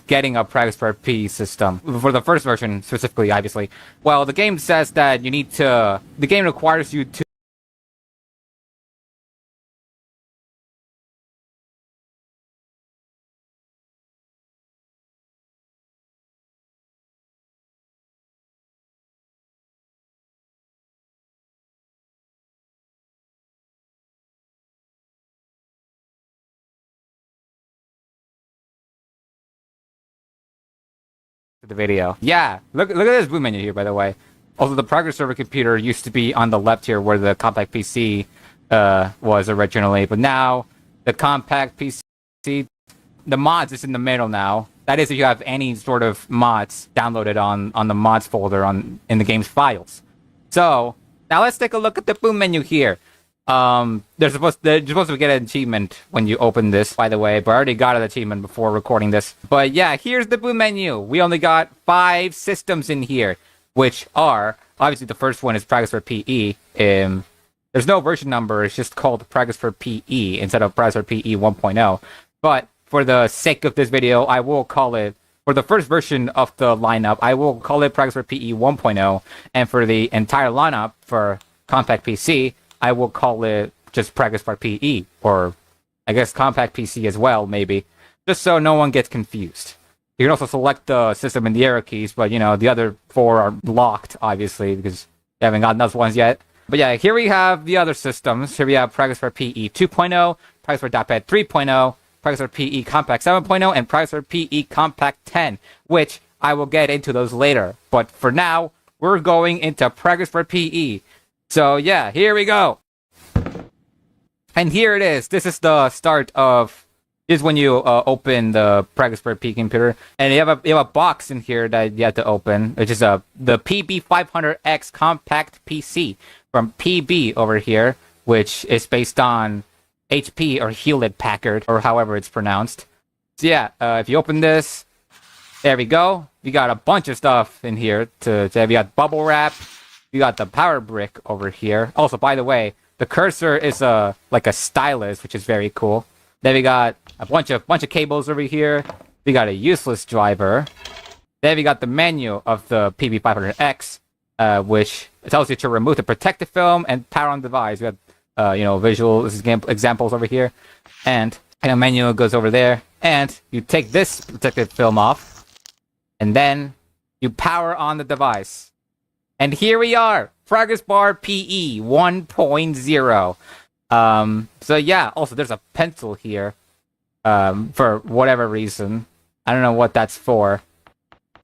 getting a Progress Bar P system. For the first version, specifically, obviously. Well, the game says that you need to... The game requires you to... the video. Yeah, look at this boot menu here, by the way. Also, the Progress Server computer used to be on the left here where the compact PC was originally, but now the compact PC, the mods is in the middle now. That is if you have any sort of mods downloaded on the mods folder in the game's files. So, now let's take a look at the boot menu here. You're supposed to get an achievement when you open this, by the way, but I already got an achievement before recording this. But yeah, here's the boot menu. We only got 5 systems in here, which are, obviously the first one is Progress Bar PE. There's no version number, it's just called Progress Bar PE instead of Progress Bar PE 1.0. But for the sake of this video, I will call it, for the first version of the lineup, I will call it Progress Bar PE 1.0, and for the entire lineup for compact PC, I will call it just Progress Bar PE, or I guess Compact PC as well, maybe, just so no one gets confused. You can also select the system in the arrow keys, but you know, the other 4 are locked, obviously, because you haven't gotten those ones yet. But yeah, here we have the other systems. Here we have Progress Bar PE 2.0, Progress Bar Dotpad 3.0, Progress Bar PE Compact 7.0, and Progress Bar PE Compact 10, which I will get into those later. But for now, we're going into Progress Bar PE. So yeah, here we go. And here it is. This is the start of... This is when you open the Progress Bar P computer. And you have a box in here that you have to open, which is the PB500X Compact PC from PB over here, which is based on HP or Hewlett Packard, or however it's pronounced. So yeah, if you open this, there we go. We got a bunch of stuff in here. We got bubble wrap. We got the power brick over here. Also, by the way, the cursor is like a stylus, which is very cool. Then we got a bunch of cables over here. We got a useless driver. Then we got the menu of the PB500X, which tells you to remove the protective film and power on device. We have visual examples over here, and a menu goes over there. And you take this protective film off, and then you power on the device. And here we are, Progress Bar PE 1.0. So yeah, also there's a pencil here, for whatever reason. I don't know what that's for.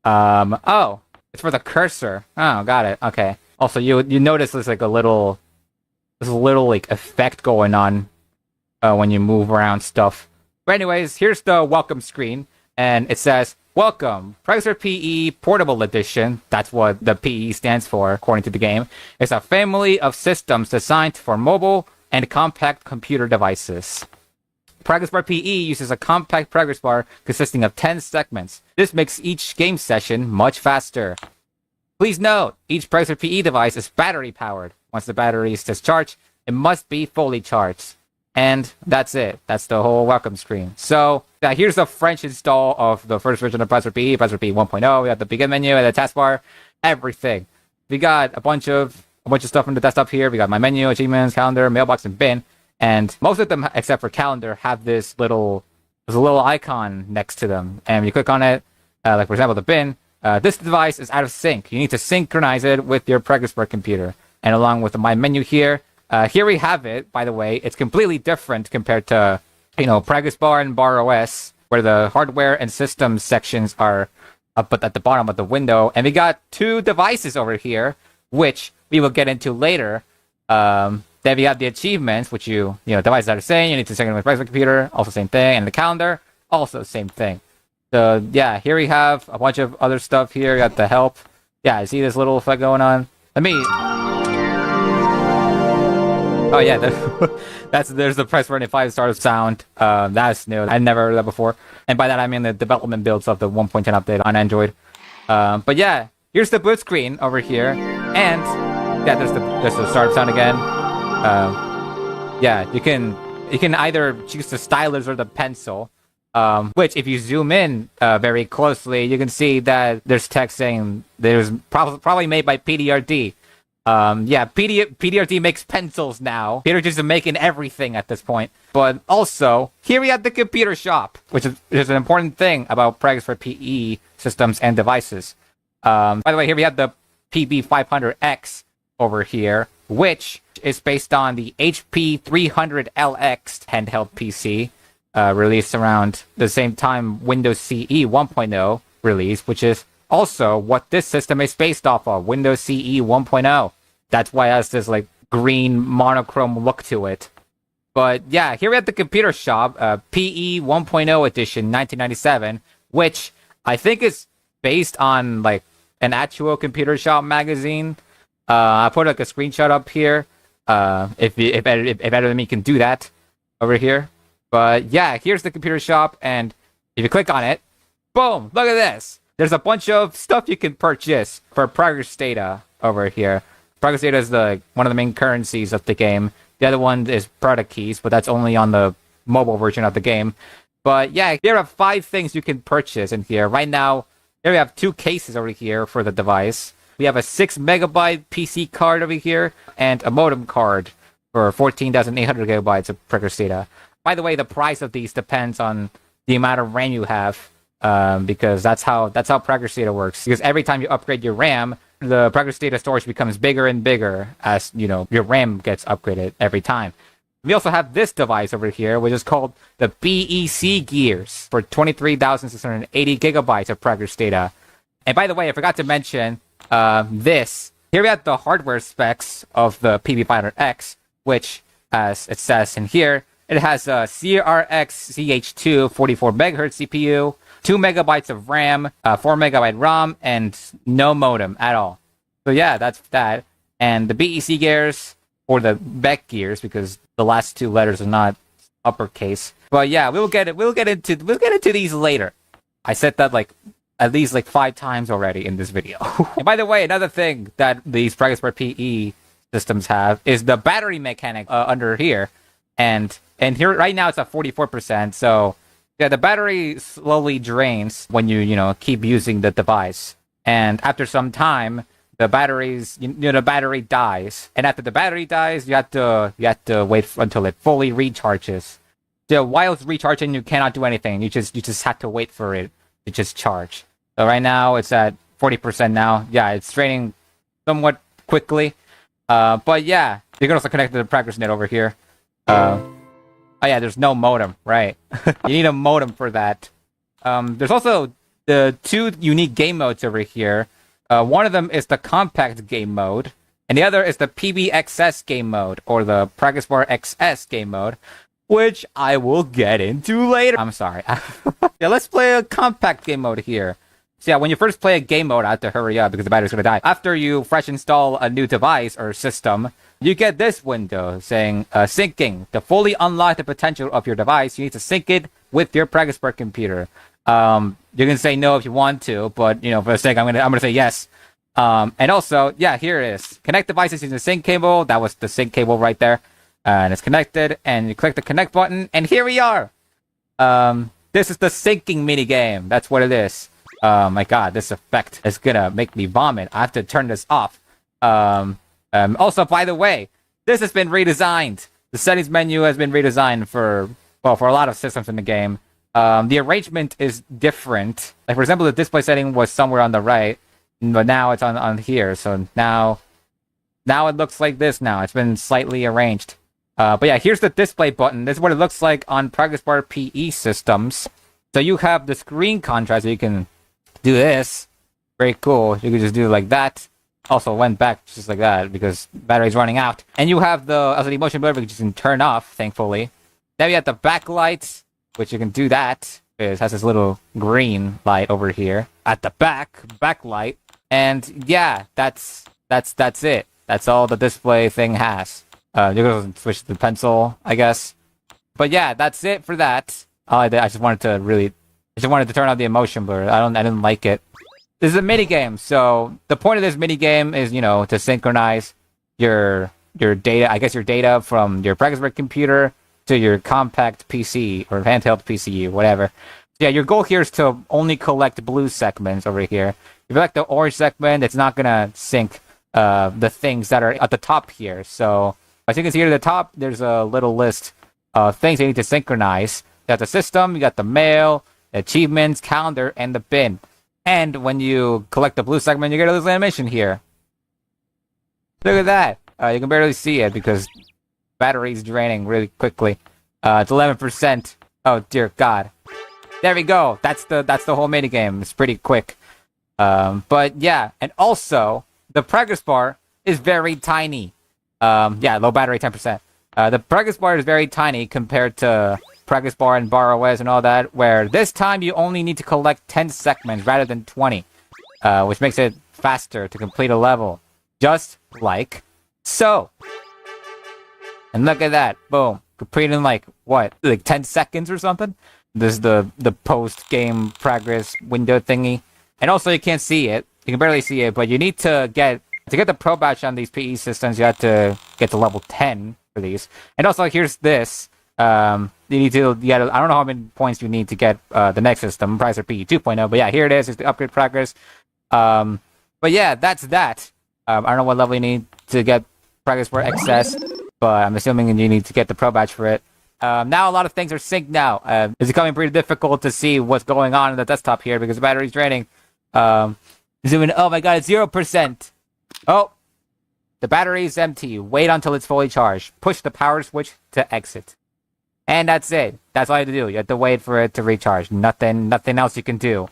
Oh, it's for the cursor. Oh, got it. Okay. Also, you notice there's like a little like effect going on, when you move around stuff. But anyways, here's the welcome screen, and it says, welcome, Progress Bar PE Portable Edition. That's what the PE stands for, according to the game. It's a family of systems designed for mobile and compact computer devices. Progress Bar PE uses a compact progress bar consisting of 10 segments. This makes each game session much faster. Please note, each Progress Bar PE device is battery powered. Once the battery is discharged, it must be fully charged. And that's it. That's the whole welcome screen. So, yeah, here's the French install of the first version of Progress Bar PE 1.0. We got the begin menu and the taskbar, everything. We got a bunch of stuff in the desktop here. We got my menu, achievements, calendar, mailbox, and bin. And most of them, except for calendar, have there's a little icon next to them. And when you click on it, like for example the bin, this device is out of sync. You need to synchronize it with your Progress Bar computer. And along with my menu here, here we have it, by the way. It's completely different compared to, Progress Bar and Bar OS, where the hardware and systems sections are up at the bottom of the window. And we got 2 devices over here, which we will get into later. Then we have the achievements, which devices that are saying you need to synchronize with Progress Bar computer, also same thing. And the calendar, also same thing. So yeah, here we have a bunch of other stuff here. We got the help. Yeah, I see this little effect going on. Let me... Oh yeah, there's the press running 5-star sound. That's new. I never heard that before. And by that I mean the development builds of the 1.10 update on Android. But yeah, here's the boot screen over here, and yeah, there's the start sound again. Yeah, you can either choose the stylus or the pencil. Which, if you zoom in very closely, you can see that there's text saying that it was probably made by PDRD. Yeah, PDRD makes pencils now. PDRD is making everything at this point. But also, here we have the computer shop, which is an important thing about Prags for PE systems and devices. By the way, here we have the PB500X over here, which is based on the HP 300LX handheld PC, released around the same time Windows CE 1.0 released, which is also what this system is based off of, Windows CE 1.0. That's why it has this like green monochrome look to it. But yeah, here we have the computer shop, PE 1.0 edition 1997, which I think is based on like an actual computer shop magazine. I put like a screenshot up here. If better than me can do that over here. But yeah, here's the computer shop, and if you click on it, boom! Look at this. There's a bunch of stuff you can purchase for progress data over here. Progress data is one of the main currencies of the game. The other one is product keys, but that's only on the mobile version of the game. But yeah, there are 5 things you can purchase in here. Right now, here we have 2 cases over here for the device. We have a 6 megabyte PC card over here, and a modem card for 14,800 gigabytes of progress data. By the way, the price of these depends on the amount of RAM you have, because that's how progress data works. Because every time you upgrade your RAM, the progress data storage becomes bigger and bigger as your RAM gets upgraded every time. We also have this device over here, which is called the BEC Gears for 23,680 gigabytes of progress data. And by the way, I forgot to mention this. Here we have the hardware specs of the PB500X, which, as it says in here, it has a CRX CH2 44 MHz CPU, 2 megabytes of RAM, 4 megabyte ROM, and no modem at all. So yeah, that's that. And the BEC gears, or the BEC gears, because the last 2 letters are not uppercase. But yeah, we'll get into these later. I said that like at least like 5 times already in this video. And by the way, another thing that these Progress Bar PE systems have is the battery mechanic under here. And here right now it's at 44%. So yeah, the battery slowly drains when you keep using the device. And after some time, the battery dies. And after the battery dies, you have to wait until it fully recharges. So while it's recharging, you cannot do anything. You just have to wait for it to just charge. So right now it's at 40% now. Yeah, it's draining somewhat quickly. But yeah, you can also connect to the progress net over here. Oh yeah, there's no modem, right? You need a modem for that. There's also the 2 unique game modes over here. One of them is the compact game mode, and the other is the PBXS game mode, or the Progress Bar XS game mode, which I will get into later. I'm sorry. Yeah, let's play a compact game mode here. So yeah, when you first play a game mode, I have to hurry up because the battery's gonna die. After you fresh install a new device or system, you get this window saying, syncing. To fully unlock the potential of your device, you need to sync it with your Progress Bar computer. You can say no if you want to, but for the sake, I'm gonna say yes. And also, yeah, here it is. Connect devices using the sync cable. That was the sync cable right there. And it's connected, and you click the connect button, and here we are. This is the syncing mini game. That's what it is. My god, this effect is gonna make me vomit. I have to turn this off. Also, by the way, this has been redesigned. The settings menu has been redesigned for a lot of systems in the game. The arrangement is different. Like, for example, the display setting was somewhere on the right, but now it's on here. So now it looks like this now. It's been slightly arranged. But yeah, here's the display button. This is what it looks like on Progress Bar PE systems. So you have the screen contrast, so you can do this. Very cool. You can just do it like that. Also went back just like that because battery's running out. And you have the LCD motion blur, which you can turn off, thankfully. Then we have the backlight, which you can do that. It has this little green light over here at the backlight. And yeah, that's it. That's all the display thing has. You can switch to the pencil, I guess. But yeah, that's it for that. I just wanted to turn on the emotion blur. I didn't like it. This is a mini game, so the point of this mini game is, to synchronize your data. I guess your data from your Progress Bar computer to your compact PC or handheld PC, whatever. So yeah, your goal here is to only collect blue segments over here. If you collect the orange segment, it's not gonna sync the things that are at the top here. So as you can see here at the top, there's a little list of things you need to synchronize. You got the system, you got the mail, the achievements, calendar, and the bin. And when you collect the blue segment, you get a little animation here. Look at that. You can barely see it because battery's draining really quickly. It's 11%. Oh dear God. There we go. That's the whole minigame. It's pretty quick. But yeah, and also the progress bar is very tiny. Yeah, low battery, 10%. The progress bar is very tiny compared to progress bar and bar OS and all that, where this time you only need to collect 10 segments rather than 20, which makes it faster to complete a level. Just like so. And look at that. Boom. Complete in like, what? Like 10 seconds or something? This is the post-game progress window thingy. And also you can't see it. You can barely see it, but you need to get the pro badge on these PE systems, you have to get to level 10 for these. And also here's this. You need to get, I don't know how many points you need to get the next system, Pricer PE 2.0, but yeah, here it is. It's the upgrade progress. But yeah, that's that. I don't know what level you need to get progress for XS, but I'm assuming you need to get the pro badge for it. Now a lot of things are synced now. It's becoming pretty difficult to see what's going on in the desktop here because the battery's draining. Zoom in. Oh my God, it's 0%. Oh, the battery is empty. Wait until it's fully charged. Push the power switch to exit. And that's it. That's all you have to do. You have to wait for it to recharge. Nothing else you can do.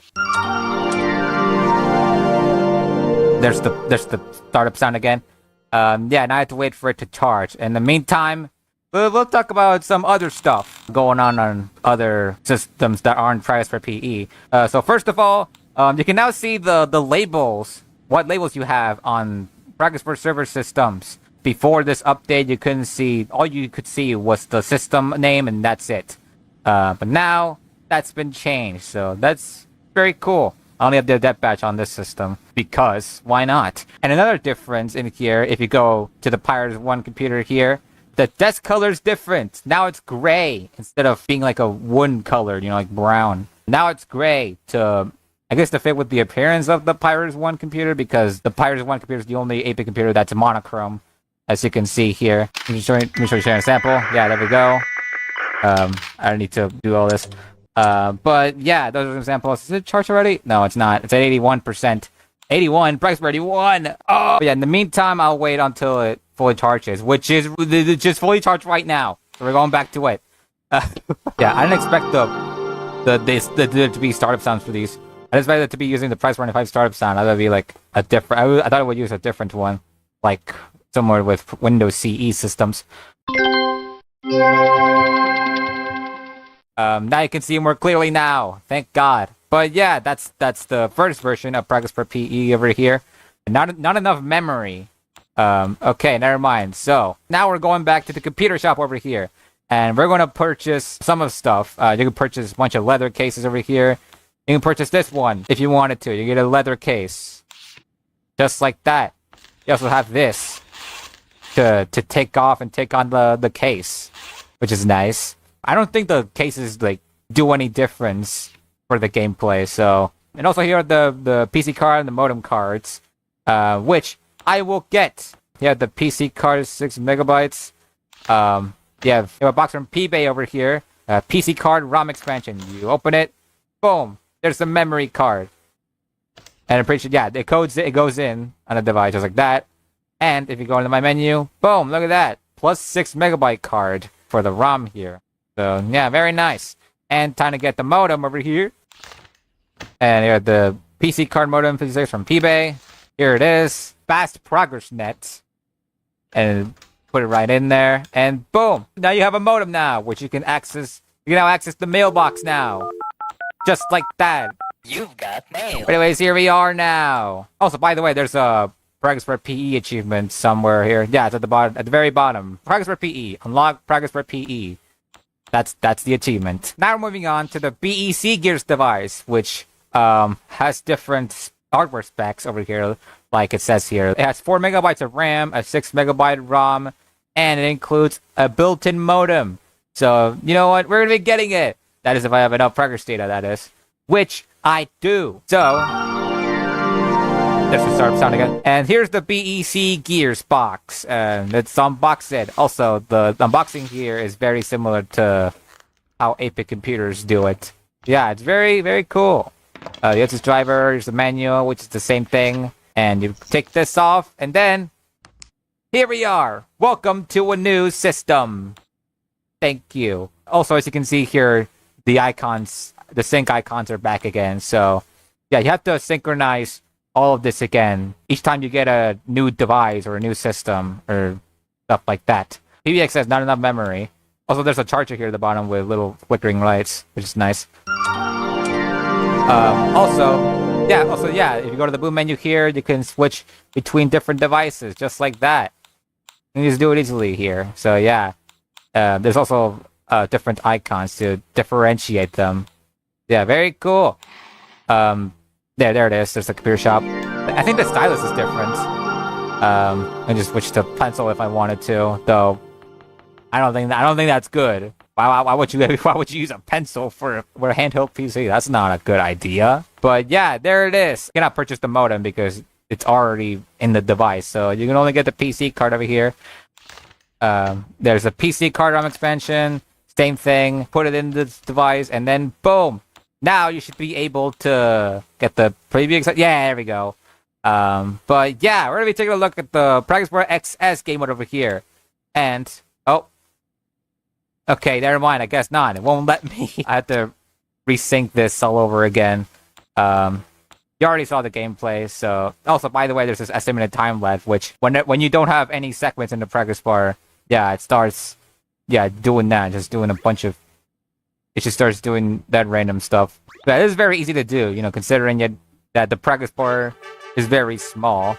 There's the startup sound again. Yeah, now I have to wait for it to charge. In the meantime, we'll talk about some other stuff going on other systems that aren't priced for PE. So first of all, you can now see the labels, what labels you have on Progress Bar server systems. Before this update, you couldn't see, all you could see was the system name and that's it. But now, that's been changed, so that's very cool. I only have the dev badge on this system, because why not? And another difference in here, if you go to the Pirates 1 computer here, the desk color is different. Now it's gray, instead of being like a wooden color, you know, like brown. Now it's gray to, I guess, to fit with the appearance of the Pirates 1 computer, because the Pirates 1 computer is the only 8-bit computer that's monochrome, as you can see here. Let me show you a sample. Yeah, there we go. I don't need to do all this. But yeah, those are examples. Is it charged already? No, it's not. It's at 81%. 81, price for 81. Oh, but yeah, in the meantime, I'll wait until it fully charges, which is just fully charged right now. So we're going back to it. Yeah, I didn't expect the to be startup sounds for these. I expected it to be using the price 25 startup sound. I thought it'd be like a different. I thought it would use a different one, like somewhere with Windows CE systems. Now you can see more clearly now. Thank God. But yeah, that's the first version of Progress Bar PE over here. Not enough memory. Okay, never mind. So now we're going back to the computer shop over here, and we're going to purchase some of stuff. You can purchase a bunch of leather cases over here. You can purchase this one if you wanted to. You get a leather case, just like that. You also have this to take off and take on the case, which is nice. I don't think the cases like do any difference for the gameplay. So, and also here are the PC card and the modem cards, which I will get. You have the PC card is 6 megabytes. You have a box from PBay over here. PC card ROM expansion. You open it, boom. There's the memory card, and I'm pretty sure, yeah, it goes in on a device just like that. And if you go into my menu, boom, look at that, plus 6 megabyte card for the ROM here. So yeah, very nice. And time to get the modem over here. And here the PC card modem 56 from PBay. Here it is, fast progress net, and put it right in there. And boom, now you have a modem now, which you can access. You can now access the mailbox now, just like that. You've got mail. But anyways, here we are now. Also, by the way, there's a Progress Bar PE achievement somewhere here. Yeah, it's at the bottom, at the very bottom. Progress Bar PE. Unlock Progress Bar PE. That's the achievement. Now we're moving on to the BEC Gears device, which has different hardware specs over here, like it says here. It has 4 megabytes of RAM, a 6 megabyte ROM, and it includes a built-in modem. So, you know what? We're going to be getting it. That is if I have enough progress data, that is. Which I do. So, let's just start sound again. And here's the BEC Gears box. Let's unbox it. Also, the unboxing here is very similar to how 8-bit computers do it. Yeah, it's very, very cool. Here's this driver, here's the manual, which is the same thing. And you take this off, and then here we are. Welcome to a new system. Thank you. Also, as you can see here, the icons, the sync icons are back again. So, yeah, you have to synchronize all of this again each time you get a new device or a new system or stuff like that. PBX has not enough memory. Also, there's a charger here at the bottom with little flickering lights, which is nice. Also, if you go to the boot menu here, you can switch between different devices, just like that. You can just do it easily here. So yeah, there's also different icons to differentiate them. Yeah, very cool. There it is. There's the computer shop. I think the stylus is different. I just switch to pencil if I wanted to, though. I don't think that's good. Why would you use a pencil for a handheld PC? That's not a good idea. But yeah, there it is. You cannot purchase the modem because it's already in the device, so you can only get the PC card over here. There's a PC card ROM expansion. Same thing. Put it in this device, and then boom. Now you should be able to get the preview. Yeah, there we go. But yeah, we're gonna be taking a look at the Progress Bar XS game mode over here, and okay, never mind. I guess not. It won't let me. I have to resync this all over again. You already saw the gameplay, so... Also, by the way, there's this estimated time left, which... When you don't have any segments in the progress bar, yeah, it starts... Yeah, doing that. Just doing a bunch of... It just starts doing that random stuff. But it is very easy to do, you know, considering that the progress bar is very small.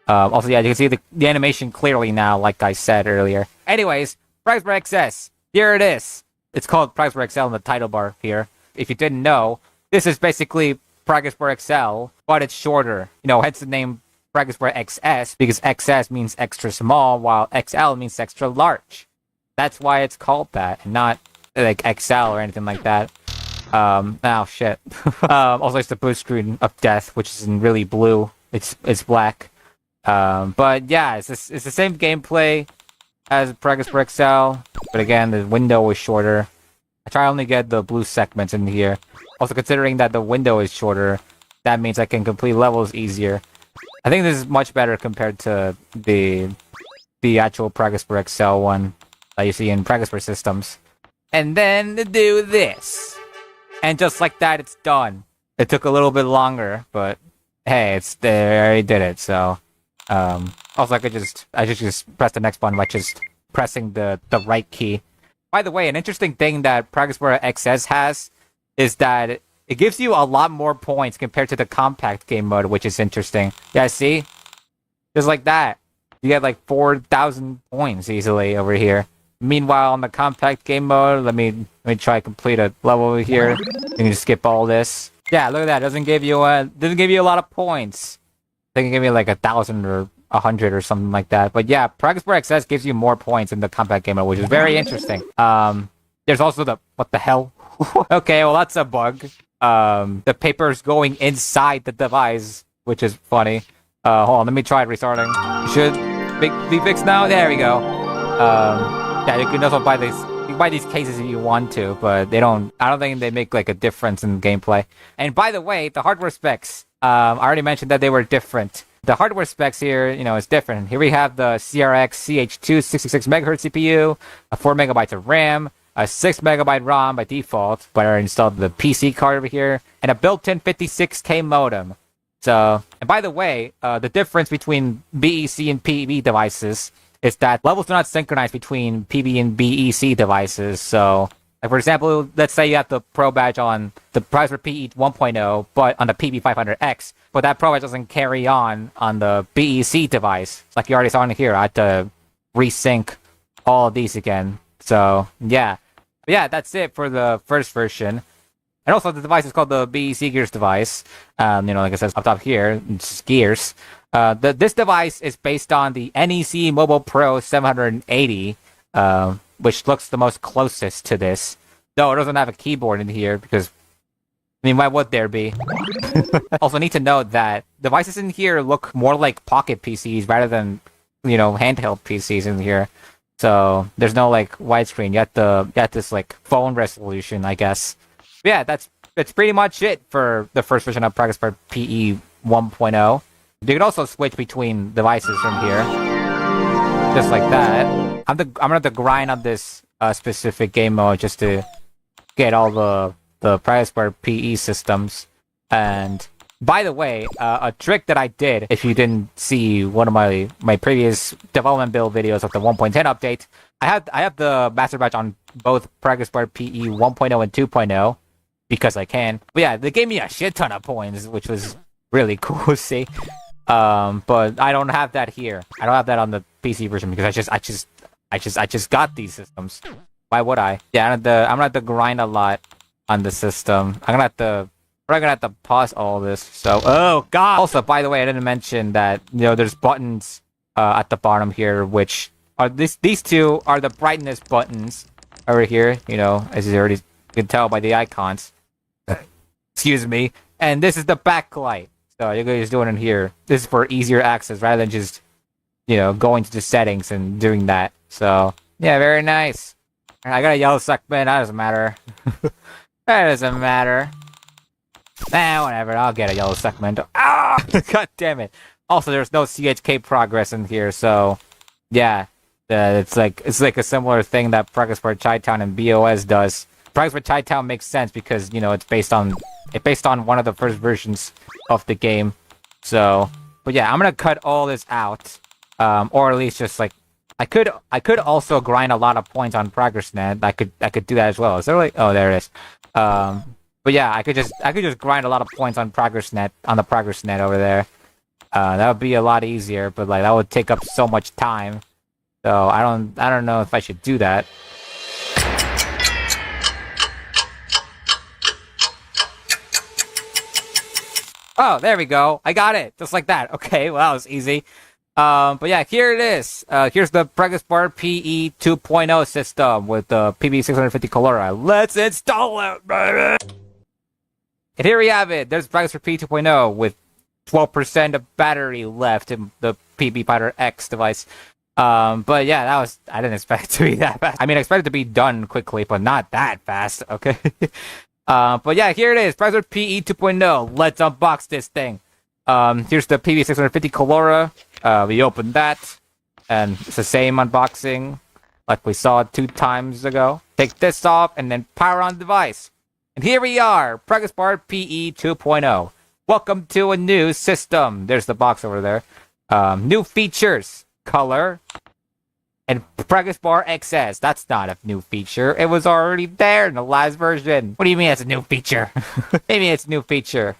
Also, yeah, you can see the animation clearly now, like I said earlier. Anyways, Progress Bar XS. Here it is. It's called Progress Bar XL in the title bar here. If you didn't know, this is basically Progress Bar XL, but it's shorter. You know, hence the name Progress Bar XS, because XS means extra small, while XL means extra large. That's why it's called that, and not like XL or anything like that. Oh shit. Also, it's the boot screen of death, which is in really blue. It's black. But yeah, it's the same gameplay as Progress Bar XL, but again, the window is shorter. I try only get the blue segments in here. Also, considering that the window is shorter, that means I can complete levels easier. I think this is much better compared to the actual Progress Bar XL one that you see in Progress Bar systems. And then to do this. And just like that, it's done. It took a little bit longer, but hey, it's there. I already did it, so... Also, I should just press the next button by just pressing the right key. By the way, an interesting thing that Progress Bar XS has is that it gives you a lot more points compared to the compact game mode, which is interesting. Yeah, see? Just like that. You get like 4,000 points easily over here. Meanwhile, on the compact game mode, let me try to complete a level over here. You can just skip all this. Yeah, look at that. It doesn't give you a lot of points. I think it gave me like 1,000 or 100 or something like that. But yeah, Progress Bar XS gives you more points in the compact game mode, which is very interesting. There's also what the hell? Okay, well that's a bug. The paper's going inside the device, which is funny. Hold on, let me try restarting. Should be fixed now. There we go. Yeah, you can also buy these cases if you want to, but they don't. I don't think they make like a difference in gameplay. And by the way, the hardware specs. I already mentioned that they were different. The hardware specs here, you know, is different. Here we have the CRX CH2 66 MHz CPU, a 4 megabytes of RAM, a 6 megabyte ROM by default, but I installed the PC card over here, and a built-in 56K modem. So, and by the way, the difference between BEC and PB devices is that levels do not synchronize between PB and BEC devices. So, like for example, let's say you have the Pro badge on the Progress Bar PE 1.0, but on the PB500X, but that Pro badge doesn't carry on the BEC device. It's like you already saw in here, I had to resync all of these again. So, yeah. But yeah, that's it for the first version. And also, the device is called the BEC Gears device. You know, like it says up top here, it's just Gears. This device is based on the NEC Mobile Pro 780. which looks the most closest to this. Though it doesn't have a keyboard in here because, I mean, why would there be? Also, need to note that devices in here look more like pocket PCs rather than, handheld PCs in here. So there's no like widescreen. You have this like phone resolution, I guess. But yeah, that's pretty much it for the first version of Progress Bar PE 1.0. You can also switch between devices from here, just like that. I'm gonna have to grind on this specific game mode just to get all the Progress Bar PE systems. And by the way, a trick that I did, if you didn't see one of my previous development build videos of the 1.10 update, I have the master batch on both Progress Bar PE 1.0 and 2.0 because I can. But yeah, they gave me a shit ton of points, which was really cool to see. But I don't have that here. I don't have that on the PC version because I just got these systems. Why would I? Yeah, I'm gonna have to grind a lot on the system. We're gonna have to pause all this. So, oh god. Also, by the way, I didn't mention that there's buttons at the bottom here, which are these two are the brightness buttons over here. As you already can tell by the icons. Excuse me. And this is the backlight. So you can just do it in here. This is for easier access rather than just going to the settings and doing that. So yeah, very nice. I got a yellow segment. That doesn't matter. That doesn't matter. Whatever. I'll get a yellow segment. Ah! God damn it. Also, there's no CHK progress in here, so yeah, it's like a similar thing that Progress Bar Chi-Town and BOS does. Progress Bar Chi-Town makes sense because it's based on one of the first versions of the game. So, but yeah, I'm gonna cut all this out, or at least just like I could also grind a lot of points on ProgressNet. I could do that as well. Is there like there it is. But yeah, I could just grind a lot of points on ProgressNet on the ProgressNet over there. That would be a lot easier, but like that would take up so much time. So I don't know if I should do that. Oh, there we go. I got it. Just like that. Okay, well, that was easy. But yeah, here it is. Here's the Progress Bar PE 2.0 system with the PB650 Colora. Let's install it, baby! And here we have it. There's Progress Bar PE 2.0 with 12% of battery left in the PB Fighter X device. But yeah, I didn't expect it to be that fast. I mean, I expected it to be done quickly, but not that fast, okay? But yeah, here it is. Progress Bar PE 2.0. Let's unbox this thing. Here's the PB650 Colora. We opened that, and it's the same unboxing like we saw 2 times ago. Take this off, and then power on the device. And here we are, Progress Bar PE 2.0. Welcome to a new system. There's the box over there. New features, color, and Progress Bar XS. That's not a new feature. It was already there in the last version. What do you mean it's a new feature? Maybe it's a new feature.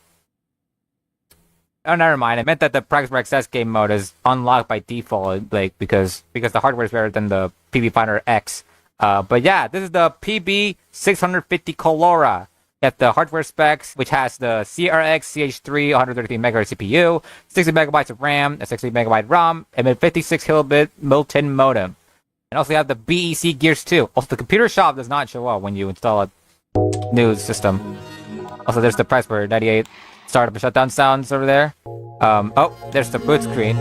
Oh, never mind. I meant that the Progress Bar XS game mode is unlocked by default, like because the hardware is better than the PB Fighter X. But yeah, this is the PB650 Colora. You have the hardware specs, which has the CRX CH3 133 MHz CPU, 60 megabytes of RAM, a 60 megabyte ROM, and a 56 kilobit built-in modem. And also you have the BEC Gears 2. Also, the computer shop does not show up when you install a new system. Also, there's the Progress Bar 98 startup and shutdown sounds over there. Oh, there's the boot screen,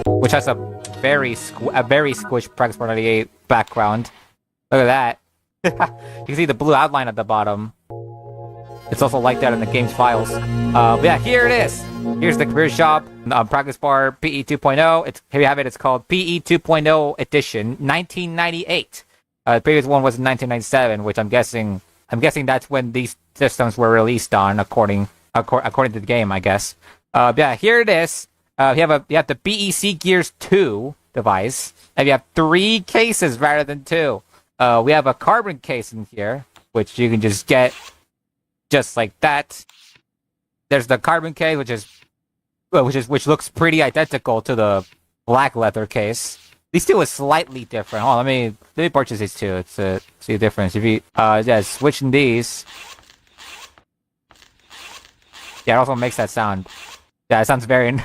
which has a very squished Progress Bar 98 background. Look at that. You can see the blue outline at the bottom. It's also like that in the game's files. But yeah, here it is. Here's the computer shop, Progress Bar PE 2.0. Here you have it. It's called PE 2.0 Edition, 1998. The previous one was in 1997, which I'm guessing that's when these systems were released on, according to the game, I guess. Yeah, here it is. You have the BEC Gears 2 device, and you have 3 cases rather than 2. We have a carbon case in here, which you can just get just like that. There's the carbon case, which looks pretty identical to the black leather case. These two is slightly different. Oh, let me purchase these two to see the difference. If you switching these. Yeah, it also makes that sound. Yeah, it sounds very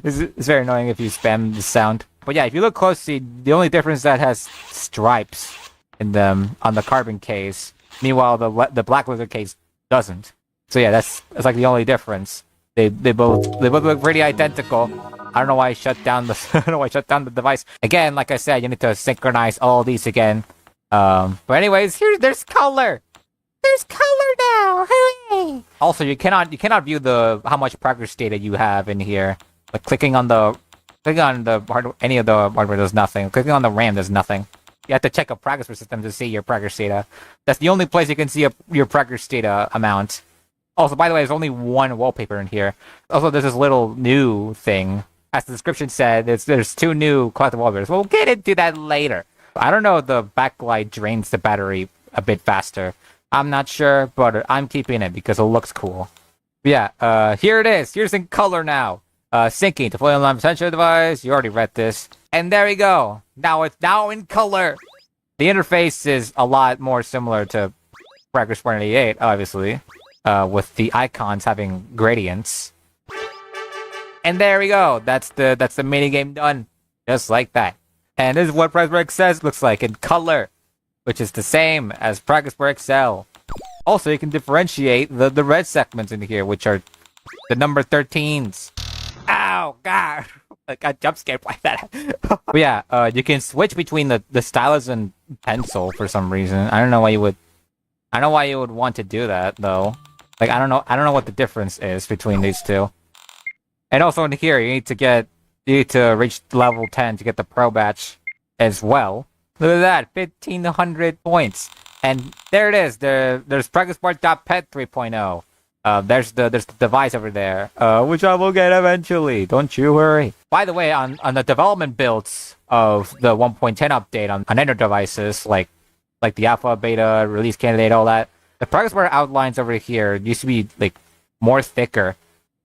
it's very annoying if you spam the sound. But yeah, if you look closely, the only difference is that it has stripes in them on the carbon case. Meanwhile, the black lizard case doesn't. So yeah, that's like the only difference. They both look pretty identical. I don't know why I shut down the I don't know why I shut down the device. Again, like I said, you need to synchronize all these again. But anyways, there's color. There's color now. Hooray! Also, you cannot view how much progress data you have in here. Like clicking on any of the hardware does nothing. Clicking on the RAM does nothing. You have to check a progress system to see your progress data. That's the only place you can see your progress data amount. Also, by the way, there's only one wallpaper in here. Also, there's this little new thing. As the description said, there's 2 new collectible wallpapers. We'll get into that later. I don't know if the backlight drains the battery a bit faster. I'm not sure, but I'm keeping it because it looks cool. But yeah, here it is. Here's in color now. Syncing to fully unlock potential device. You already read this. And there we go. Now it's in color. The interface is a lot more similar to Progress 188, obviously. With the icons having gradients. And there we go. That's the minigame done. Just like that. And this is what Progress Bar XS looks like in color, which is the same as Progress Bar XL. Also, you can differentiate the red segments in here, which are the number 13s. Ow, God. I got jump scared by that. But yeah, you can switch between the stylus and pencil for some reason. I don't know why you would want to do that though. Like I don't know what the difference is between these two. And also in here, you need to reach level 10 to get the pro batch as well. Look at that, 1,500 points. And there it is. There's ProgressBar.pet 3.0. There's the device over there, which I will get eventually. Don't you worry. By the way, on the development builds of the 1.10 update on Android devices, like the alpha, beta, release candidate, all that, the progress bar outlines over here used to be like more thicker.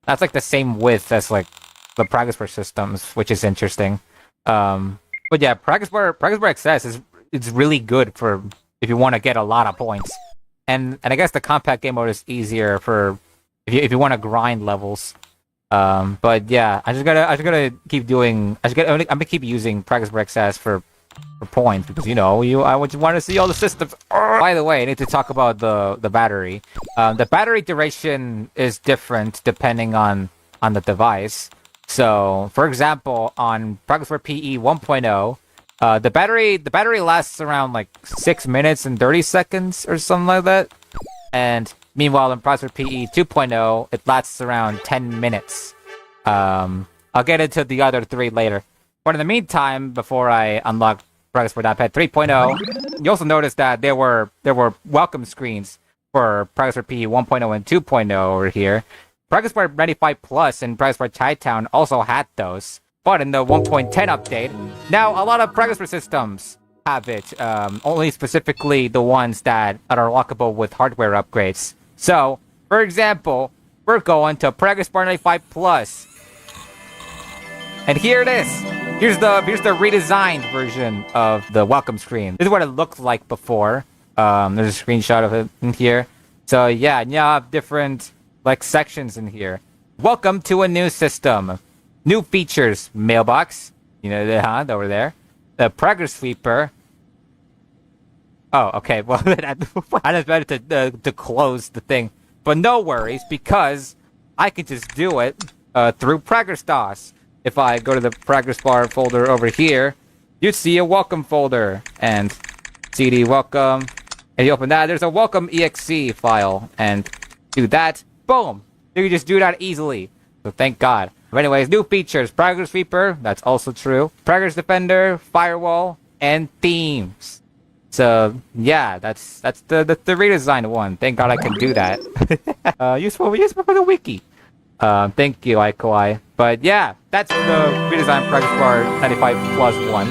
That's like the same width as like the progress bar systems, which is interesting. But yeah, progress bar XS is really good for if you want to get a lot of points. And I guess the compact game mode is easier for if you want to grind levels. But yeah, I'm gonna keep I'm gonna keep using Progress Bar XS for points because I just want to see all the systems. By the way, I need to talk about the battery. The battery duration is different depending on the device. So, for example, on Progress Bar PE 1.0. The battery lasts around like 6 minutes and 30 seconds or something like that. And meanwhile, in Progress Bar PE 2.0, it lasts around 10 minutes. I'll get into the other 3 later. But in the meantime, before I unlock Progress Bar.pet 3.0, you also notice that there were welcome screens for Progress Bar PE 1.0 and 2.0 over here. Progress Bar 95 Plus and Progress Bar Chi-Town also had those. But in the 1.10 update, now a lot of Progress Bar systems have it. Only specifically the ones that are lockable with hardware upgrades. So, for example, we're going to Progress Bar 95 Plus. And here it is. Here's the redesigned version of the welcome screen. This is what it looked like before. There's a screenshot of it in here. So yeah, you have different like sections in here. Welcome to a new system. New features, mailbox, over there. The progress sweeper. Oh, okay. Well, I just wanted to close the thing, but no worries because I can just do it through Progress DOS. If I go to the Progress Bar folder over here, you see a welcome folder and CD welcome, and you open that. There's a welcome exe file, and do that. Boom! You can just do that easily. So thank God. But anyways, new features. Progress Sweeper, that's also true. Progress Defender, Firewall, and Themes. So, yeah, that's the redesigned one. Thank God I can do that. useful for the wiki. Thank you, Aikoi. But yeah, that's the redesigned Progress Bar 95 Plus one.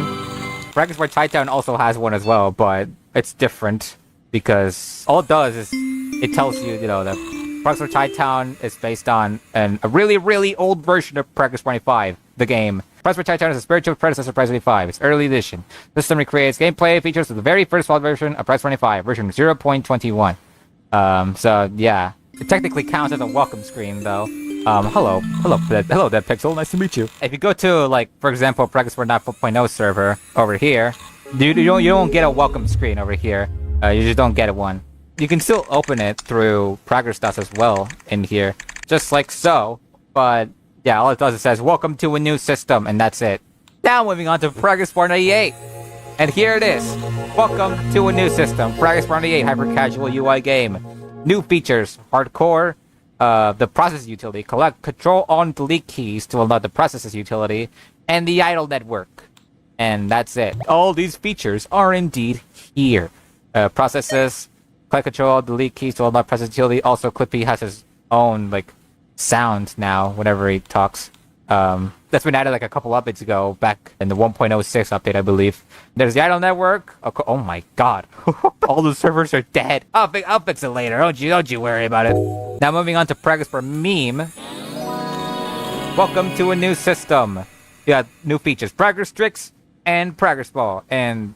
Progress Bar Chi-Town also has one as well, but it's different because all it does is it tells you, that Progress Bar Chi-Town is based on a really, really old version of Progress 25, the game. Progress Bar Chi-Town is a spiritual predecessor of Progress 25. It's early edition. The system recreates gameplay features of the very first version of Progress 25, version 0.21. So yeah, it technically counts as a welcome screen though. Hello Dead Pixel, nice to meet you. If you go to, like, for example, Progress Bar 9.0 server over here, You don't get a welcome screen over here. You just don't get one. You can still open it through progress dots as well in here, just like so. But yeah, all it does is says "Welcome to a new system," and that's it. Now moving on to Progress Bar 98, and here it is. Welcome to a new system, Progress Bar 98 Hyper Casual UI game. New features: hardcore, the process utility, collect Control on delete keys to unlock the processes utility, and the idle network. And that's it. All these features are indeed here. Processes, collect Control, delete keys to unlock process utility. Also, Clippy has his own like sound now whenever he talks. That's been added like a couple updates ago, back in the 1.06 update, I believe. There's the idle network. Oh my god, all the servers are dead. I'll fix it later. Don't you worry about it. Now moving on to Progress for Meme. Welcome to a new system. You got new features: Progress Tricks and Progress Ball, and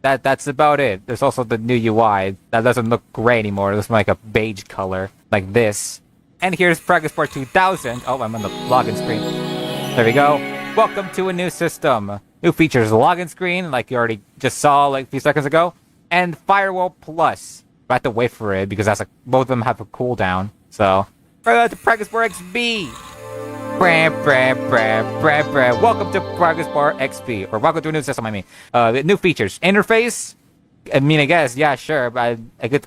that's about it. There's also the new UI that doesn't look gray anymore. It looks like a beige color, like this. And here's Progress Bar 2000. Oh, I'm on the login screen. There we go. Welcome to a new system. New features: login screen, like you already just saw like a few seconds ago, and Firewall Plus. I have to wait for it because that's both of them have a cooldown. So, to Progress Bar XB. Welcome to Progress Bar XP, or welcome to a new system. I mean, the new features: interface. I mean, I guess, yeah, sure, but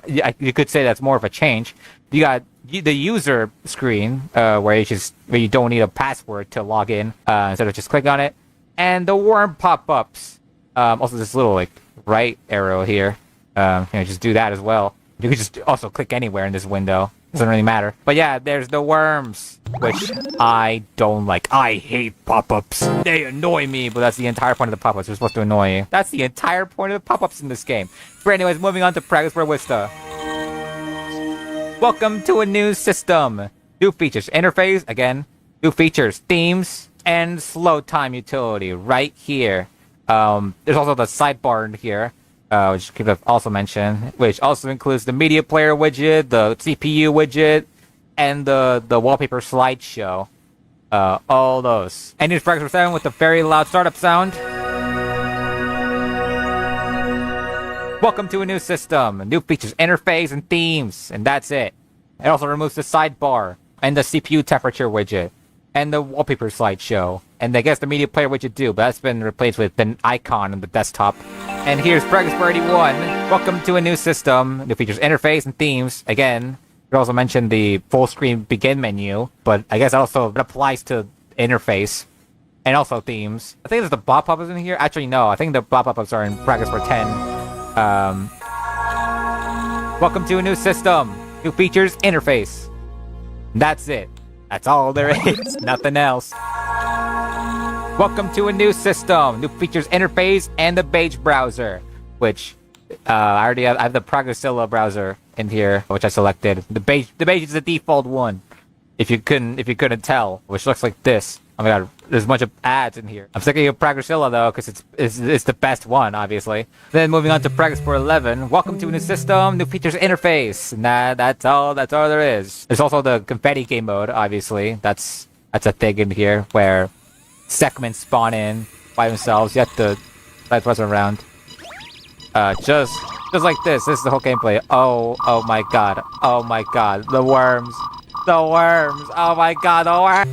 you could say that's more of a change. You got the user screen, where you don't need a password to log in, instead of just click on it, and the worm pop-ups. Also, this little like right arrow here. Just do that as well. You could just also click anywhere in this window. Doesn't really matter. But yeah, there's the worms, which I don't like. I hate pop-ups. They annoy me, but that's the entire point of the pop-ups. They're supposed to annoy you. That's the entire point of the pop-ups in this game. But anyways, moving on to Progress Bar Vista. Welcome to a new system. New features: interface, again. New features: themes and slow time utility right here. There's also the sidebar in here. Which could have also mentioned, which also includes the media player widget, the CPU widget, and the wallpaper slideshow. All those. And here's Progress 7 with the very loud startup sound. Welcome to a new system. New features: interface and themes, and that's it. It also removes the sidebar and the CPU temperature widget and the wallpaper slideshow. And I guess the media player widget too, but that's been replaced with an icon on the desktop. And here's Progress Bar 81. Welcome to a new system. New features: interface and themes. Again, you also mentioned the full screen begin menu, but I guess also applies to interface and also themes. I think there's the pop-ups in here. Actually, no. I think the pop-ups are in Progress Bar 10. Welcome to a new system. New features: interface. That's it. That's all there is. Nothing else. Welcome to a new system. New features: interface and the beige browser, which I already have. I have the Progressilla browser in here, which I selected. The beige is the default one. If you couldn't tell, which looks like this. Oh my god, there's a bunch of ads in here. I'm sticking with Progressilla though, because it's the best one, obviously. Then moving on to Progress Bar 11. Welcome to a new system. New features: interface. That's all there is. There's also the confetti game mode, obviously. That's a thing in here where segments spawn in by themselves. You have to slide press around. Just like this. This is the whole gameplay. Oh my god. Oh my god. The worms. Oh my god. The worms.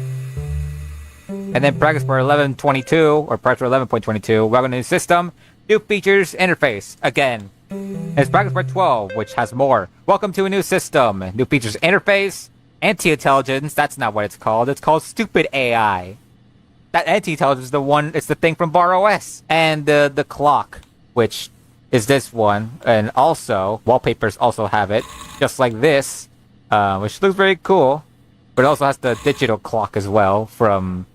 And then Progress Bar 11.22 or Progress Bar 11.22. Welcome to the new system. New features: interface. Again. It's Progress Bar 12, which has more. Welcome to a new system. New features: interface, anti-intelligence. That's not what it's called. It's called stupid AI. That anti-intelligence is the one. It's the thing from Bar OS. And the clock, which is this one. And also wallpapers also have it, just like this, which looks very cool. But it also has the digital clock as well from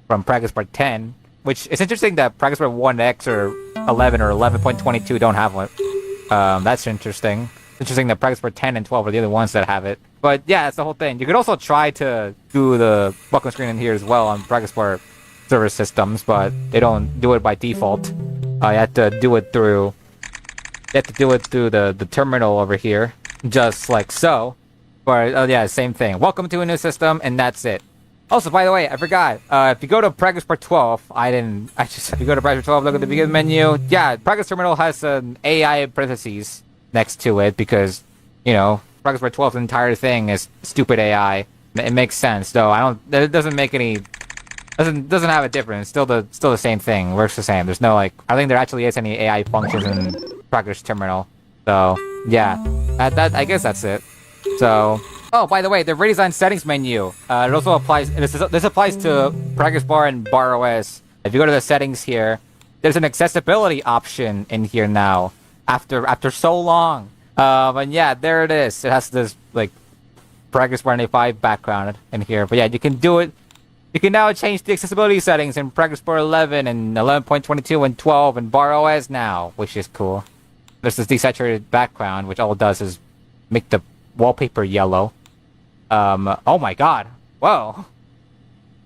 Progress Bar 10, which is interesting that Progress Bar 1X or 11 or 11.22 don't have one. That's interesting. It's interesting that Progress Bar 10 and 12 are the other ones that have it. But yeah, that's the whole thing. You could also try to do the welcome screen in here as well on Progress Bar server systems, but they don't do it by default. You have to do it through the terminal over here, just like so. But yeah, same thing. Welcome to a new system, and that's it. Also, by the way, I forgot. If you go to Progress Bar 12, if you go to Progress Bar 12, look at the beginning menu. Yeah, Progress Terminal has an AI parentheses next to it because, Progress Bar 12's entire thing is stupid AI. It makes sense, though. It doesn't make any, doesn't have a difference. Still the same thing. Works the same. There's no, I don't think there actually is any AI functions in Progress Terminal. So, yeah. I guess that's it. So... Oh, by the way, the redesign settings menu. It also applies. This applies to Progress Bar and Bar OS. If you go to the settings here, there's an accessibility option in here now. After so long. And yeah, there it is. It has this Progress Bar 95 background in here. But yeah, you can do it. You can now change the accessibility settings in Progress Bar 11 and 11.22 and 12 and Bar OS now, which is cool. There's this desaturated background, which all it does is make the wallpaper yellow. Oh my god. Whoa.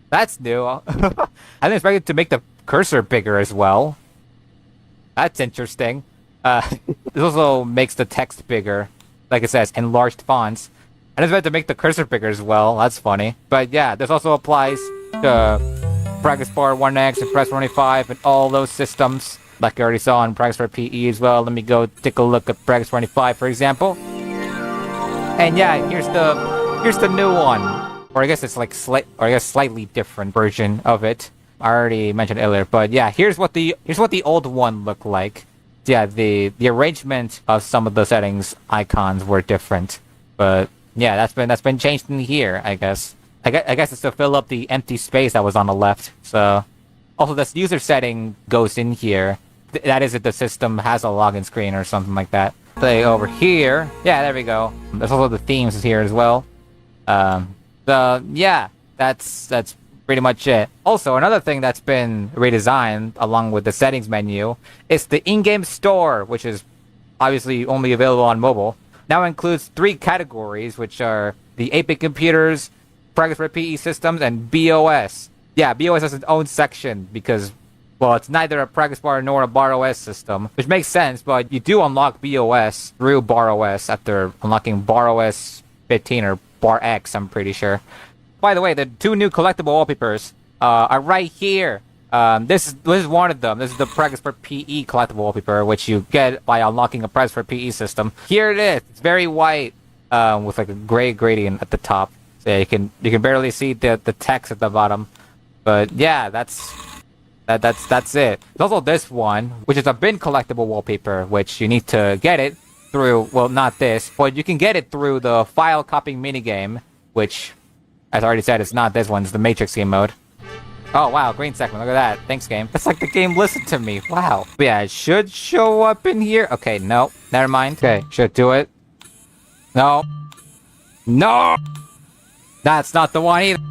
That's new. I didn't expect it to make the cursor bigger as well. That's interesting. This also makes the text bigger. Like it says, enlarged fonts. I didn't expect to make the cursor bigger as well. That's funny. But yeah, this also applies to Progress Bar 1X and Progress 25 and all those systems. Like I already saw on Progress Bar PE as well. Let me go take a look at Progress 25, for example. And yeah, here's the new one, or I guess it's slightly different version of it. I already mentioned earlier, but yeah, here's what the old one looked like. Yeah, the arrangement of some of the settings icons were different, but yeah, that's been changed in here. I guess it's to fill up the empty space that was on the left. So also this user setting goes in here. That is if the system has a login screen or something like that. Play over here. Yeah, there we go. There's also the themes here as well. Yeah, that's pretty much it. Also, another thing that's been redesigned along with the settings menu is the in-game store, which is obviously only available on mobile. Now includes 3 categories, which are the 8-bit computers, Progress Bar PE systems, and BOS. Yeah, BOS has its own section because, well, it's neither a Progress Bar nor a Bar OS system, which makes sense, but you do unlock BOS through Bar OS after unlocking Bar OS 15 or Bar X, I'm pretty sure. By the way, the 2 new collectible wallpapers are right here. This is one of them. This is the Progress Bar PE collectible wallpaper, which you get by unlocking a Progress Bar PE system. Here it is. It's very white, with a gray gradient at the top. So you can barely see the text at the bottom. But yeah, that's it. There's also this one, which is a bin collectible wallpaper, which you need to get it through, well, not this, but you can get it through the file copying minigame, which, as I already said, it's not this one, it's the Matrix game mode. Oh, wow, green segment, look at that. Thanks, game. It's like the game listened to me, wow. But yeah, it should show up in here. Okay, no, never mind. Okay, should do it. No. No! That's not the one either.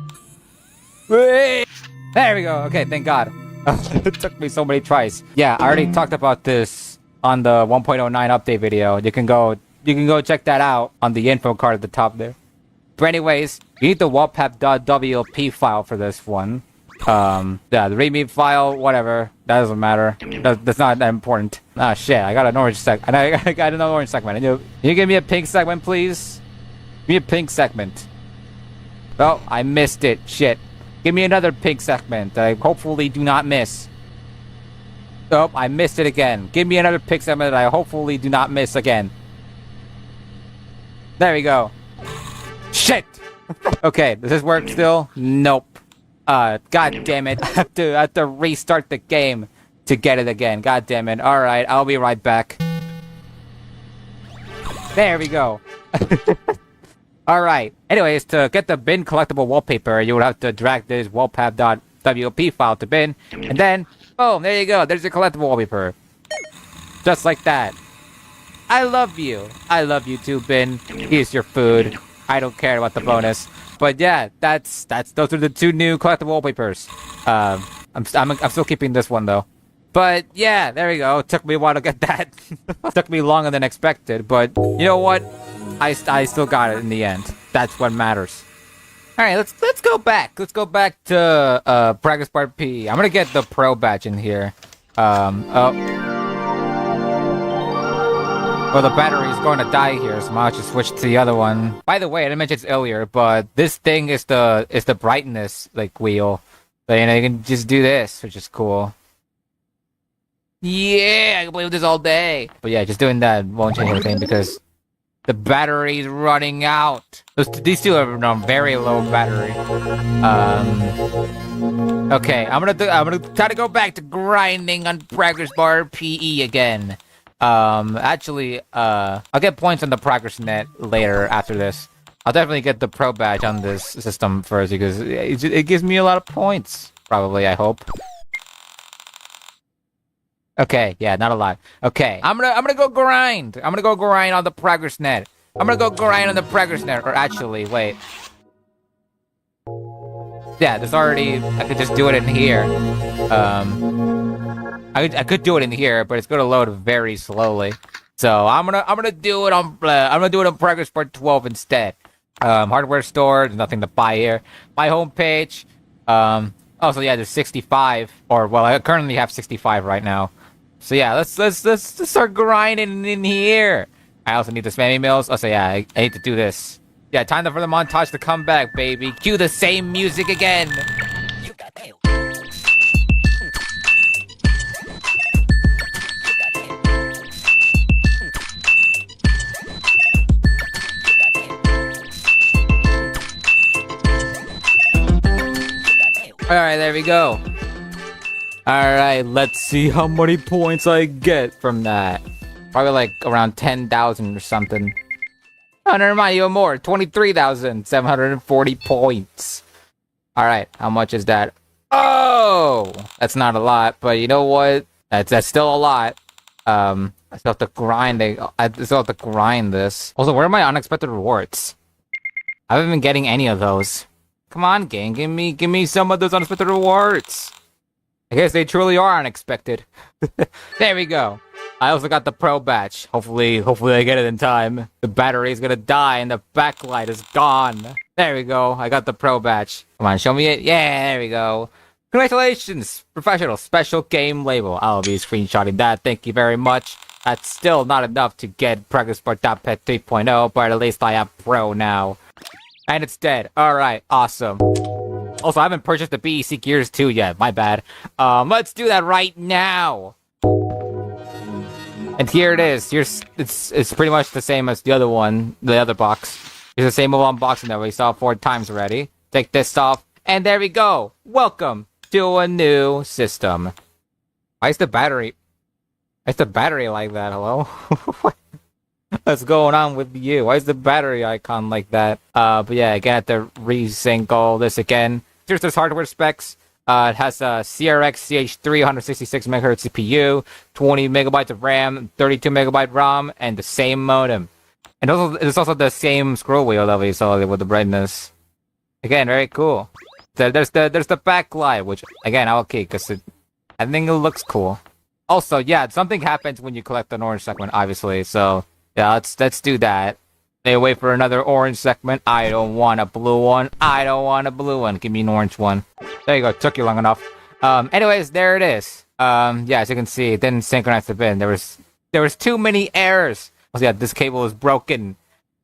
There we go, okay, thank God. It took me so many tries. Yeah, I already talked about this on the 1.09 update video. You can go check that out on the info card at the top there. But anyways, you need the wallpap.wlp file for this one. Yeah, the readme file, whatever. That doesn't matter. That's not that important. Ah, shit, I got an orange segment. I got another orange segment. Can you give me a pink segment, please? Give me a pink segment. Oh, I missed it. Shit. Give me another pink segment. I hopefully do not miss. Oh, I missed it again. Give me another pink segment that I hopefully do not miss again. There we go. Shit! Okay, does this work still? Nope. God damn it. I have to restart the game to get it again. God damn it. Alright, I'll be right back. There we go. Alright. Anyways, to get the bin collectible wallpaper, you would have to drag this wallpap.wp file to bin, and then, boom, there you go. There's your collectible wallpaper. Just like that. I love you. I love you too, bin. Here's your food. I don't care about the bonus. But yeah, those are the 2 new collectible wallpapers. I'm still keeping this one though. But yeah, there we go. It took me a while to get that. Took me longer than expected, but you know what? I still got it in the end. That's what matters. All right, let's go back. Let's go back to Progress Bar P. I'm gonna get the pro badge in here. Oh. Well, the battery is going to die here, so I'll just switch to the other one. By the way, I didn't mention this earlier, but this thing is the brightness like wheel. So, you know, you can just do this, which is cool. Yeah, I can play with this all day. But yeah, just doing that won't change anything because the battery's running out. These two are on very low battery. Okay, I'm gonna try to go back to grinding on Progress Bar PE again. Actually, I'll get points on the Progress Net later after this. I'll definitely get the Pro Badge on this system first because it gives me a lot of points. Probably, I hope. Okay, yeah, not a lot. Okay, I'm gonna go grind. I'm gonna go grind on the Progress Net. I'm gonna go grind on the Progress Net. Or actually, wait. Yeah, there's already. I could just do it in here. I could do it in here, but it's gonna load very slowly. So I'm gonna do it on Progress Bar 12 instead. Hardware store. There's nothing to buy here. My homepage. Oh, so yeah, there's 65. Or well, I currently have 65 right now. So yeah, let's start grinding in here. I also need to spam emails. Oh, so yeah, I need to do this. Yeah, time for the montage to come back, baby. Cue the same music again. You got mail. Alright, there we go. Alright, let's see how many points I get from that. Probably like around 10,000 or something. Oh, never mind, even more. 23,740 points. Alright, how much is that? Oh! That's not a lot, but you know what? That's still a lot. I still have to grind. I still have to grind this. Also, where are my unexpected rewards? I haven't been getting any of those. Come on, gang, give me some of those unexpected rewards. I guess they truly are unexpected. There we go. I also got the Pro Badge. Hopefully I get it in time. The battery is gonna die and the backlight is gone. There we go. I got the Pro Badge. Come on, show me it. Yeah, there we go. Congratulations, professional special game label. I'll be screenshotting that. Thank you very much. That's still not enough to get Progress Bar Pet 3.0, but at least I have Pro now. And it's dead. Alright, awesome. Also, I haven't purchased the BEC Gears 2 yet. My bad. Let's do that right now. And here it is. It's pretty much the same as the other one, the other box. It's the same old unboxing that we saw 4 times already. Take this off, and there we go. Welcome to a new system. Why is the battery like that? Hello? What's going on with you? Why is the battery icon like that? But yeah, again, I have to resync all this again. Here's those hardware specs. It has a CRX CH3 166 MHz CPU, 20 megabytes of RAM, 32 megabyte ROM, and the same modem. And also, it's also the same scroll wheel that we saw with the brightness. Again, very cool. There's the backlight, which again I'll keep because I think it looks cool. Also, yeah, something happens when you collect an orange segment, obviously. So yeah, let's do that. They wait for another orange segment. I don't want a blue one. I don't want a blue one. Give me an orange one. There you go. Took you long enough. Anyways, there it is. Yeah, as you can see, it didn't synchronize the bin. There was too many errors. Also, yeah, this cable is broken.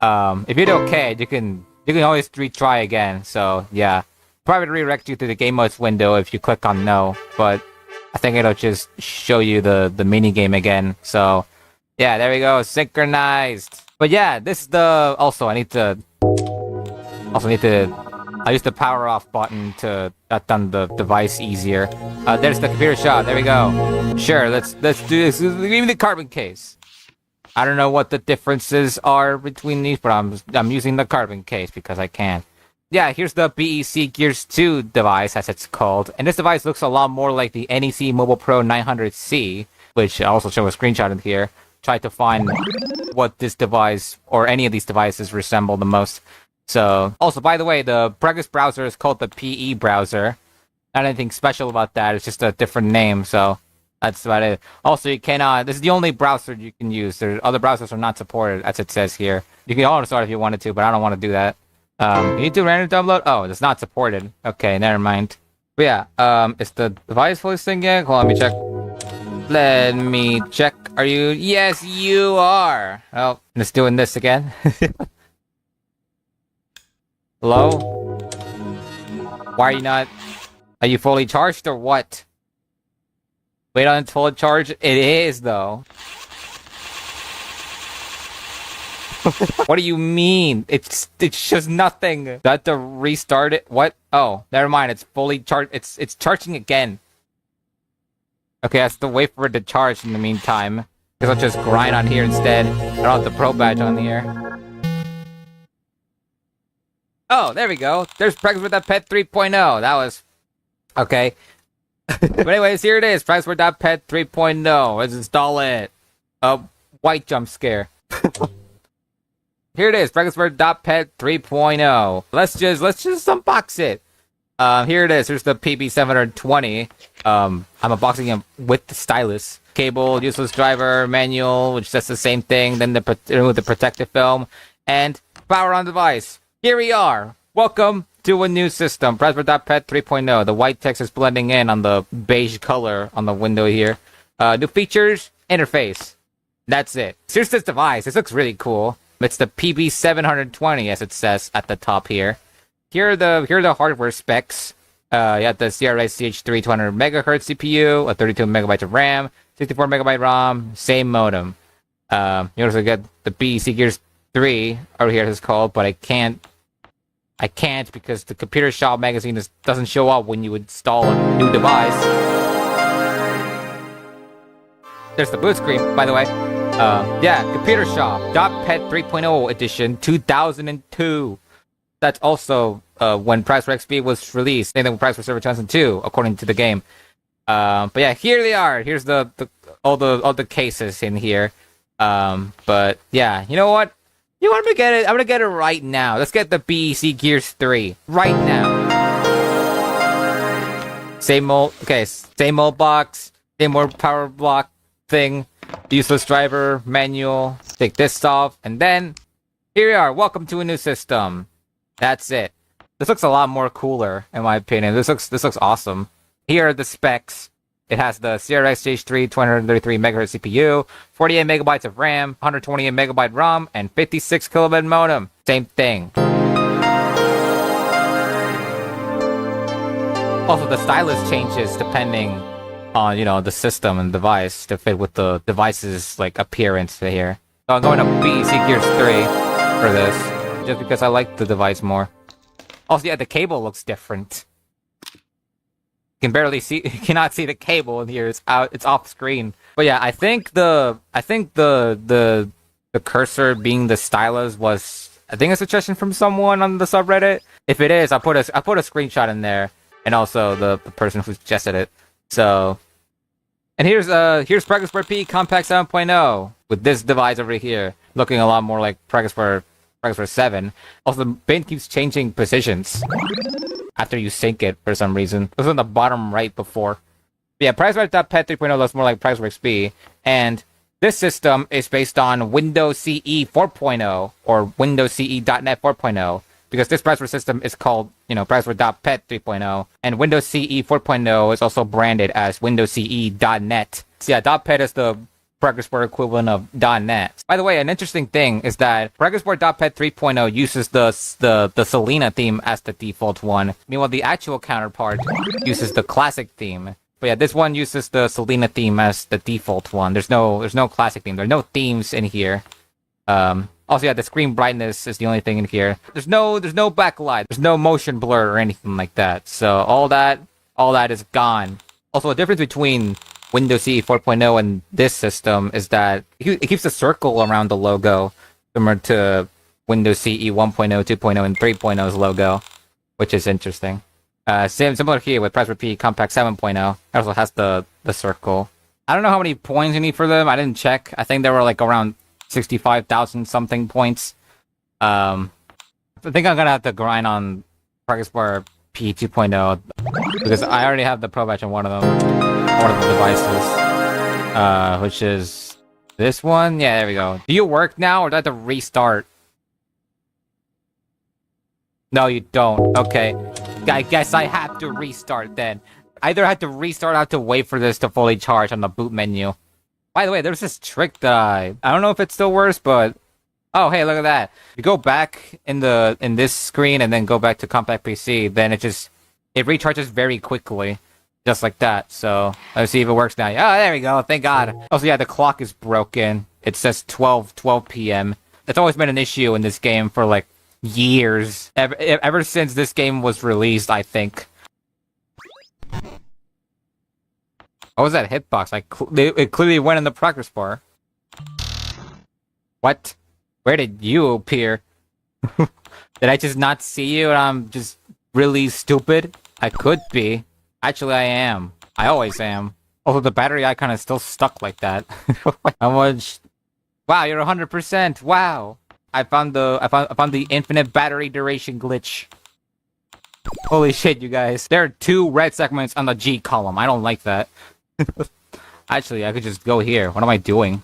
If you do okay, you can always retry again. So yeah, probably redirect you to the game modes window if you click on no. But I think it'll just show you the mini game again. So yeah, there we go. Synchronized. But yeah, this is the... Also, I use the power off button to shut down the device easier. There's the computer shot. There we go. Sure, let's do this. Give me the carbon case. I don't know what the differences are between these, but I'm using the carbon case because I can. Yeah, here's the BEC Gears 2 device, as it's called. And this device looks a lot more like the NEC Mobile Pro 900C, which I also show a screenshot in here. Try to find what this device or any of these devices resemble the most. So, also, by the way, the Progress browser is called the PE browser. Not anything special about that. It's just a different name. So that's about it. Also, you cannot. This is the only browser you can use. Other browsers are not supported, as it says here. You can auto start if you wanted to, but I don't want to do that. You need to random download. Oh, it's not supported. Okay, never mind. But yeah, is the device fully synced yet? Hold on, let me check. Let me check. Are you? Yes, you are. Oh, just doing this again. Hello? Why are you not? Are you fully charged or what? Wait on it's fully charged? It is, though. What do you mean? It's just nothing. Do I have to restart it? What? Oh, never mind. It's fully charged. It's charging again. Okay, I have to wait for it to charge in the meantime. Because I'll just grind on here instead. I don't have the pro badge on here. Oh, there we go. There's Practice with that Pet 3.0. That was... Okay. But anyways, here it is. Practice with that Pet 3.0. Let's install it. White jump scare. Here it is. Practice with that Pet 3.0. Let's just unbox it. Here it is. Here's the PB720. I'm unboxing it with the stylus. Cable, useless driver, manual, which does the same thing. Then with the protective film and power on device. Here we are. Welcome to a new system. Pet 3.0. The white text is blending in on the beige color on the window here. New features, interface. That's it. Here's this device. This looks really cool. It's the PB720, as it says at the top here. Here are the hardware specs. You have the CRX CH3 200 megahertz CPU, a 32 megabytes of RAM, 64 megabyte ROM, same modem. You also get the BEC Gears 3 over here, it's called, but I can't because the Computer Shop magazine doesn't show up when you install a new device. There's the boot screen, by the way. Yeah, Computer Shop .pet 3.0 edition 2002. That's also when Price for XP was released. Same thing with Price for Server 2002, according to the game. But yeah, here they are. Here's all the cases in here. But yeah, you know what? You want me to get it? I'm gonna get it right now. Let's get the BEC Gears 3 right now. Same old box, same old power block thing, useless driver, manual. Take this off, and then here we are. Welcome to a new system. That's it. This looks a lot more cooler, in my opinion. This looks awesome. Here are the specs. It has the CRX H3 233 MHz CPU, 48 megabytes of RAM, 128 megabyte ROM, and 56 kilobit modem. Same thing. Also, the stylus changes depending on, the system and device to fit with the device's appearance here. So I'm going to BEC Gears 3 for this, just because I like the device more. Also, yeah, the cable looks different. You can barely see, you cannot see the cable in here. It's off screen. But yeah, I think the cursor being the stylus was, I think, a suggestion from someone on the subreddit. If it is, I put a screenshot in there, and also the person who suggested it. So, and here's Progress Bar P Compact 7.0 with this device over here, looking a lot more like Progress Bar 7. Also, the bin keeps changing positions after you sync it for some reason. It was on the bottom right before. But yeah, Pet 3.0 looks more like Price for XP, and this system is based on Windows CE 4.0 or Windows CE.NET 4.0, because this Price for system is called, Price for .pet 3.0, and Windows CE 4.0 is also branded as Windows CE.NET. So yeah, .pet is the Progress Bar equivalent of .NET. By the way, an interesting thing is that Progress Bar .pet 3.0 uses the Selena theme as the default one. Meanwhile, the actual counterpart uses the classic theme. But yeah, this one uses the Selena theme as the default one. There's no classic theme. There are no themes in here. Also, yeah, the screen brightness is the only thing in here. There's no backlight. There's no motion blur or anything like that. So all that is gone. Also, a difference between Windows CE 4.0 and this system is that it keeps a circle around the logo, similar to Windows CE 1.0, 2.0, and 3.0's logo, which is interesting. Similar here with Press Repeat Compact 7.0. It also has the circle. I don't know how many points you need for them. I didn't check. I think there were around 65,000 something points. I think I'm gonna have to grind on Progress Bar P 2.0 because I already have the Pro Badge on one of the devices, which is this one. Yeah, there we go. Do you work now, or do I have to restart? No, you don't. Okay, I guess I have to restart then. either had to restart or have to wait for this to fully charge on the boot menu. By the way, there's this trick that I don't know if it still works, but oh hey, look at that. If you go back in this screen and then go back to compact PC, then it recharges very quickly. Just like that. So let's see if it works now. Oh, there we go. Thank God. Also, yeah, the clock is broken. It says 12 p.m. It's always been an issue in this game for like years. Ever since this game was released, I think. What was that hitbox? Like, it clearly went in the progress bar. What? Where did you appear? Did I just not see you and I'm just really stupid? I could be. Actually, I am. I always am. Although the battery icon is still stuck like that. How much? Wow, you're 100%. Wow. I found the infinite battery duration glitch. Holy shit, you guys. There are 2 red segments on the G column. I don't like that. Actually, I could just go here. What am I doing?